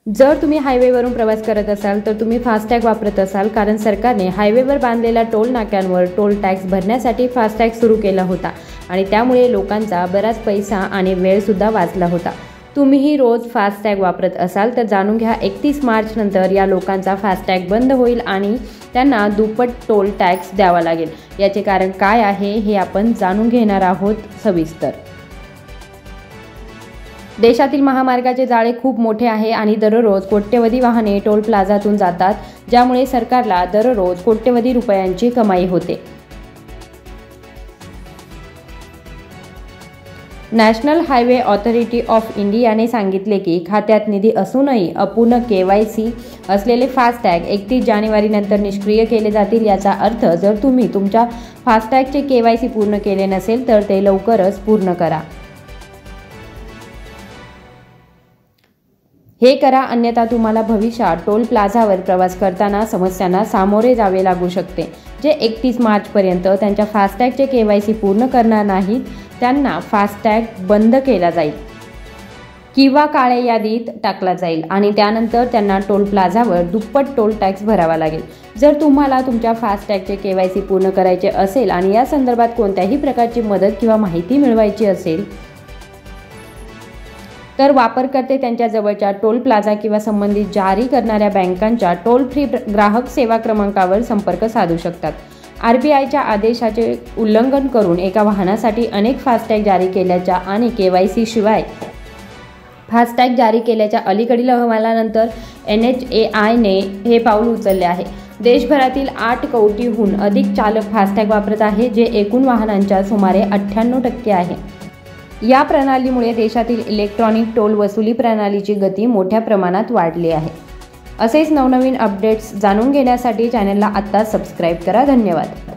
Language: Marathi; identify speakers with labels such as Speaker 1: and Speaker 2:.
Speaker 1: जर तुम्ही हायवेवरून प्रवास करत असाल तर तुम्ही फास्टॅग वापरत असाल, कारण सरकारने हायवेवर बांधलेल्या टोल नाक्यांवर टोल टॅक्स भरण्यासाठी फास्टॅग सुरू केला होता आणि त्यामुळे लोकांचा बराच पैसा आणि वेळसुद्धा वाचला होता। तुम्हीही रोज फास्टॅग वापरत असाल तर जाणून घ्या, 31 मार्च नंतर या लोकांचा फास्टॅग बंद होईल आणि त्यांना दुप्पट टोल टॅक्स द्यावा लागेल। याचे कारण काय आहे हे आपण जाणून घेणार आहोत सविस्तर। देशातील महामार्गाचे जाळे खूप मोठे आहे आणि दररोज कोट्यवधी वाहने टोल प्लाझातून जातात, ज्यामुळे सरकारला दररोज कोट्यवधी रुपयांची कमाई होते। नॅशनल हायवे ऑथॉरिटी ऑफ इंडियाने सांगितले की खात्यात निधी असूनही अपूर्ण KYC असलेले फास्टॅग 31 जानेवारीनंतर निष्क्रिय केले जातील। याचा अर्थ जर तुम्ही तुमच्या फास्टॅगचे KYC पूर्ण केले नसेल तर ते लवकरच पूर्ण करा। हे करा, अन्यथा तुम्हाला भविष्यात टोल प्लाझावर प्रवास करताना समस्यांना सामोरे जावे लागू शकते। जे 31 मार्चपर्यंत त्यांच्या फास्टॅगचे KYC पूर्ण करणार नाहीत त्यांना फास्टॅग बंद केला जाईल किंवा काळ्या यादीत टाकला जाईल आणि त्यानंतर त्यांना टोल प्लाझावर दुप्पट टोल टॅक्स भरावा लागेल। जर तुम्हाला तुमच्या फास्टॅगचे KYC पूर्ण करायचे असेल आणि या संदर्भात कोणत्याही प्रकारची मदत किंवा माहिती मिळवायची असेल तर वापरकर्ते त्यांच्या जवळच्या टोल प्लाझा किंवा संबंधित जारी करणाऱ्या बँकांच्या टोल फ्री ग्राहक सेवा क्रमांकावर संपर्क साधू शकतात। RBIच्या आदेशाचे उल्लंघन करून एका वाहनासाठी अनेक फास्टॅग जारी केल्याच्या आणि KYC शिवाय फास्टॅग जारी केल्याच्या अलीकडील अहवालानंतर NHAIने हे पाऊल उचलले आहे। देशभरातील 8 कोटीहून अधिक चालक फास्टॅग वापरत आहेत, जे एकूण वाहनांच्या सुमारे 98% आहे। या प्रणालीमुळे देशातील इलेक्ट्रॉनिक टोल वसुली प्रणालीची गती मोठ्या प्रमाणात वाढली आहे। असेच नवनवीन अपडेट्स जाणून घेण्यासाठी चॅनलला आत्ताच सबस्क्राईब करा। धन्यवाद।